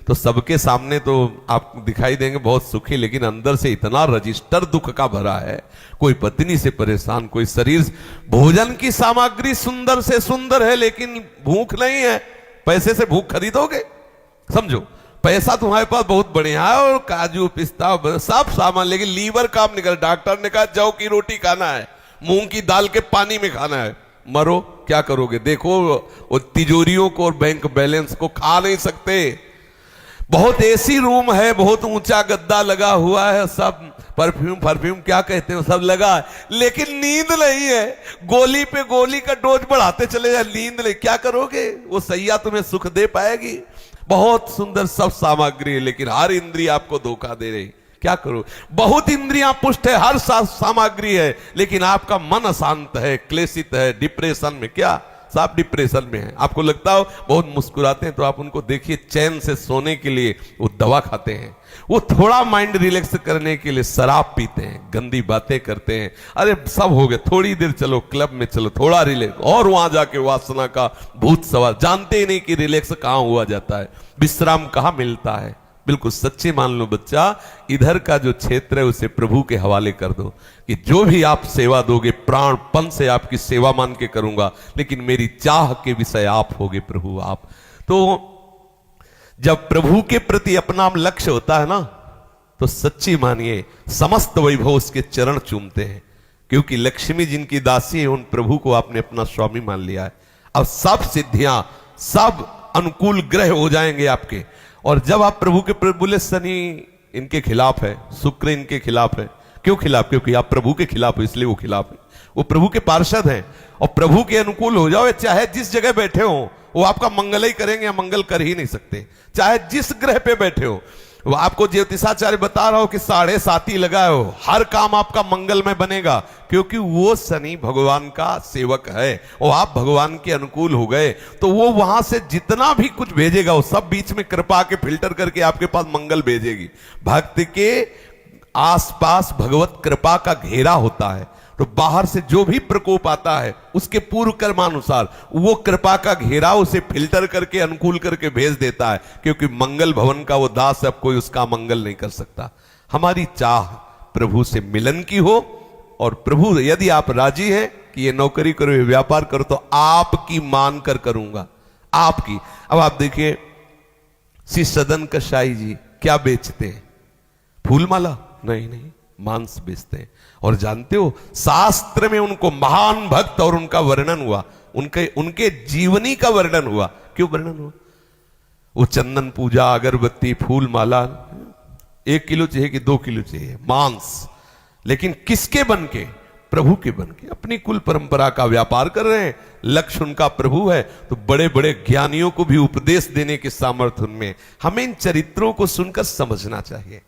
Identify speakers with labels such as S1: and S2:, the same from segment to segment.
S1: तो सबके सामने तो आप दिखाई देंगे बहुत सुखी, लेकिन अंदर से इतना रजिस्टर दुख का भरा है। कोई पत्नी से परेशान, कोई शरीर, भोजन की सामग्री सुंदर से सुंदर है लेकिन भूख नहीं है। पैसे से भूख खरीदोगे? समझो, पैसा तुम्हारे पास बहुत बढ़िया है और काजू पिस्ता सब सामान, लेकिन लीवर काम नहीं कर। डॉक्टर ने कहा जौ की रोटी खाना है, मूंग की दाल के पानी में खाना है। मरो, क्या करोगे? देखो वो तिजोरियों को और बैंक बैलेंस को खा नहीं सकते। बहुत एसी रूम है, बहुत ऊंचा गद्दा लगा हुआ है, सब परफ्यूम क्या कहते हैं सब लगा है, लेकिन नींद नहीं है। गोली पे गोली का डोज बढ़ाते चले जाए, नींद नहीं। क्या करोगे? वो सैया तुम्हें सुख दे पाएगी? बहुत सुंदर सब सामग्री है, लेकिन हर इंद्रिय आपको धोखा दे रही। क्या करो? बहुत इंद्रियां पुष्ट है, हर सामग्री है, लेकिन आपका मन अशांत है, क्लेशित है, डिप्रेशन में। क्या सब डिप्रेशन में है? आपको लगता हो बहुत मुस्कुराते हैं, तो आप उनको देखिए, चैन से सोने के लिए वो दवा खाते हैं, वो थोड़ा माइंड रिलैक्स करने के लिए शराब पीते हैं, गंदी बातें करते हैं। अरे सब हो गए, थोड़ी देर चलो क्लब में, चलो थोड़ा रिलैक्स, और वहां जाके वासना का भूत सवार। जानते ही नहीं कि रिलैक्स कहां हुआ जाता है, विश्राम कहां मिलता है। बिल्कुल सच्चे मान लो बच्चा, इधर का जो क्षेत्र है उसे प्रभु के हवाले कर दो कि जो भी आप सेवा दोगे प्राणपन से आपकी सेवा मान के करूंगा, लेकिन मेरी चाह के विषय आप होगे प्रभु आप। तो जब प्रभु के प्रति अपना लक्ष्य होता है ना, तो सच्ची मानिए समस्त वैभव उसके चरण चूमते हैं, क्योंकि लक्ष्मी जिनकी दासी है उन प्रभु को आपने अपना स्वामी मान लिया है। अब सब सिद्धियां, सब अनुकूल ग्रह हो जाएंगे आपके। और जब आप प्रभु के बोले शनि इनके खिलाफ है, शुक्र इनके खिलाफ है, क्यों खिलाफ? क्योंकि आप प्रभु के खिलाफ हो, इसलिए वो खिलाफ है। वो प्रभु के पार्षद हैं, और प्रभु के अनुकूल हो जाओ, चाहे जिस जगह बैठे हो वो आपका मंगल ही करेंगे, या मंगल कर ही नहीं सकते। चाहे जिस ग्रह पे बैठे हो, वो आपको ज्योतिषाचार्य बता रहा हो कि 7.5 लगाए हो, हर काम आपका मंगल में बनेगा, क्योंकि वो शनि भगवान का सेवक है और आप भगवान के अनुकूल हो गए। तो वो वहां से जितना भी कुछ भेजेगा वो सब बीच में कृपा के फिल्टर करके आपके पास मंगल भेजेगी। भक्त के आसपास भगवत कृपा का घेरा होता है, तो बाहर से जो भी प्रकोप आता है उसके पूर्व कर्मानुसार वो कृपा का घेरा उसे फिल्टर करके अनुकूल करके भेज देता है, क्योंकि मंगल भवन का वो दास, अब कोई उसका मंगल नहीं कर सकता। हमारी चाह प्रभु से मिलन की हो, और प्रभु यदि आप राजी हैं कि ये नौकरी करो, ये व्यापार करो, तो आपकी मान कर करूंगा, आपकी। अब आप देखिए श्री सदन कसाई जी क्या बेचते हैं? फूलमाला? नहीं, मांस बेचते हैं। और जानते हो शास्त्र में उनको महान भक्त और उनका वर्णन हुआ, उनके जीवनी का वर्णन हुआ। क्यों वर्णन हुआ? वो चंदन पूजा, अगरबत्ती, फूल माला 1 किलो चाहिए कि 2 किलो चाहिए मांस, लेकिन किसके बन के? प्रभु के बन के। अपनी कुल परंपरा का व्यापार कर रहे हैं, लक्ष्य उनका प्रभु है। तो बड़े बड़े ज्ञानियों को भी उपदेश देने के सामर्थ्य उनमें। हमें इन चरित्रों को सुनकर समझना चाहिए।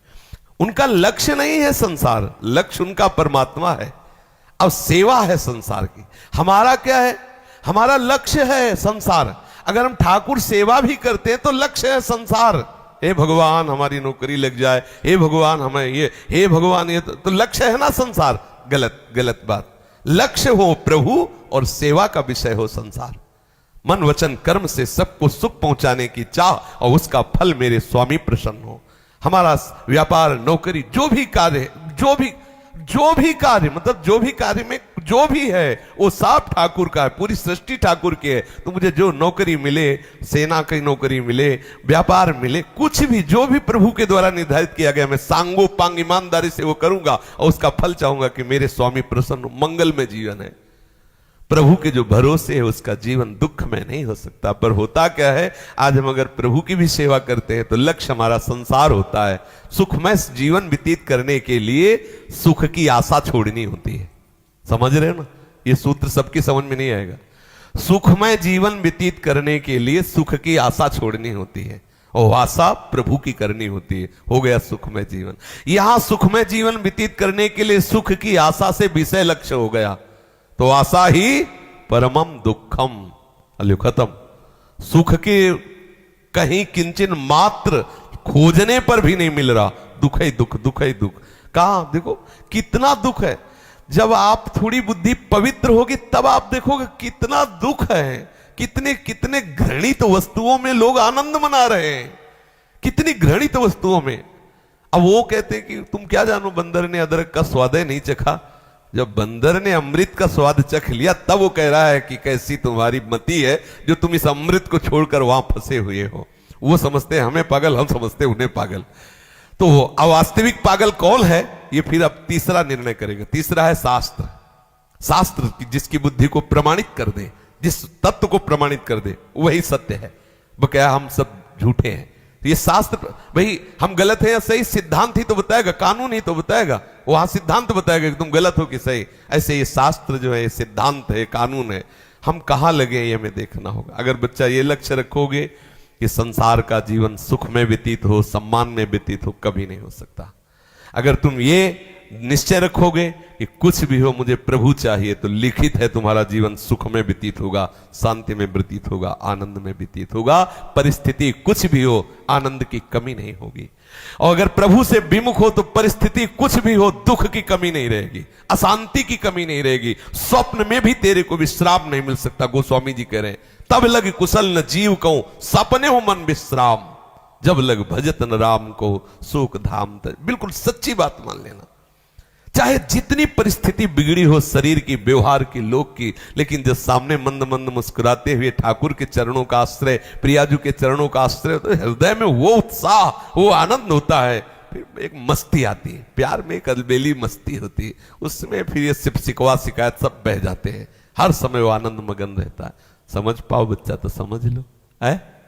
S1: उनका लक्ष्य नहीं है संसार, लक्ष्य उनका परमात्मा है। अब सेवा है संसार की, हमारा क्या है? हमारा लक्ष्य है संसार। अगर हम ठाकुर सेवा भी करते हैं तो लक्ष्य है संसार। हे भगवान हमारी नौकरी लग जाए, हे भगवान हमें ये, हे भगवान ये, तो लक्ष्य है ना संसार। गलत बात। लक्ष्य हो प्रभु और सेवा का विषय हो संसार। मन वचन कर्म से सबको सुख पहुंचाने की चाह, और उसका फल मेरे स्वामी प्रसन्न हो। हमारा व्यापार, नौकरी, जो भी कार्य, जो भी कार्य, मतलब जो भी कार्य में जो भी है वो सब ठाकुर का है, पूरी सृष्टि ठाकुर की है। तो मुझे जो नौकरी मिले, सेना की नौकरी मिले, व्यापार मिले, कुछ भी जो भी प्रभु के द्वारा निर्धारित किया गया, मैं सांगो पांग ईमानदारी से वो करूंगा, और उसका फल चाहूंगा कि मेरे स्वामी प्रसन्न, मंगल में जीवन है। प्रभु के जो भरोसे है उसका जीवन दुख में नहीं हो सकता। पर होता क्या है, आज हम अगर प्रभु की भी सेवा करते हैं तो लक्ष्य हमारा संसार होता है। सुखमय जीवन व्यतीत करने के लिए सुख की आशा छोड़नी होती है। समझ रहे हो ना? ये सूत्र सबकी समझ में नहीं आएगा। सुखमय जीवन व्यतीत करने के लिए सुख की आशा छोड़नी होती है, और आशा प्रभु की करनी होती है। हो गया सुखमय जीवन। यहां सुखमय जीवन व्यतीत करने के लिए सुख की आशा से विषय लक्ष्य हो गया, तो आशा ही परमम दुखम, अल्यो खत्म। सुख के कहीं किंचन मात्र खोजने पर भी नहीं मिल रहा, दुख ही दुख, दुख ही दुख। कहां देखो कितना दुख है। जब आप थोड़ी बुद्धि पवित्र होगी तब आप देखोगे कितना दुख है, कितने कितने घृणित वस्तुओं में लोग आनंद मना रहे हैं, कितनी घृणित वस्तुओं में। अब वो कहते हैं कि तुम क्या जानो, बंदर ने अदरक का स्वाद नहीं चखा। जब बंदर ने अमृत का स्वाद चख लिया तब वो कह रहा है कि कैसी तुम्हारी मति है जो तुम इस अमृत को छोड़कर वहां फंसे हुए हो। वो समझते हैं हमें पागल, हम समझते हैं उन्हें पागल। तो अवास्तविक पागल कौन है, ये फिर अब तीसरा निर्णय करेगा। तीसरा है शास्त्र। शास्त्र जिसकी बुद्धि को प्रमाणित कर दे, जिस तत्व को प्रमाणित कर दे, वही सत्य है। बकाया हम सब झूठे हैं। ये शास्त्र, भाई हम गलत हैं या सही, सिद्धांत ही तो बताएगा, कानून ही तो बताएगा। वहां सिद्धांत बताएगा कि तुम गलत हो कि सही। ऐसे ये शास्त्र जो है सिद्धांत है, कानून है। हम कहां लगे ये हमें देखना होगा। अगर बच्चा ये लक्ष्य रखोगे कि संसार का जीवन सुख में व्यतीत हो, सम्मान में व्यतीत हो, कभी नहीं हो सकता। अगर तुम ये निश्चय रखोगे कि कुछ भी हो मुझे प्रभु चाहिए, तो लिखित है तुम्हारा जीवन सुख में व्यतीत होगा, शांति में व्यतीत होगा, आनंद में व्यतीत होगा। परिस्थिति कुछ भी हो, आनंद की कमी नहीं होगी। और अगर प्रभु से विमुख हो तो परिस्थिति कुछ भी हो, दुख की कमी नहीं रहेगी, अशांति की कमी नहीं रहेगी। स्वप्न में भी तेरे को विश्राम नहीं मिल सकता। गोस्वामी जी कह रहे हैं, तब लग कुशल न जीव कहूं, सपने हो मन विश्राम, जब लग भजत न राम को, सुख धाम तज। बिल्कुल सच्ची बात मान लेना। चाहे जितनी परिस्थिति बिगड़ी हो शरीर की, व्यवहार की, लोक की, लेकिन जब सामने मंद मंद मुस्कुराते हुए ठाकुर के चरणों का आश्रय, प्रियाजू के चरणों का आश्रय, तो हृदय में वो उत्साह, वो आनंद होता है। फिर एक मस्ती आती है, प्यार में एक अलबेली मस्ती होती है। उसमें फिर ये सिर्फ शिकवा शिकायत सब बह जाते हैं। हर समय वो आनंद मगन रहता है। समझ पाओ बच्चा तो समझ लो, है।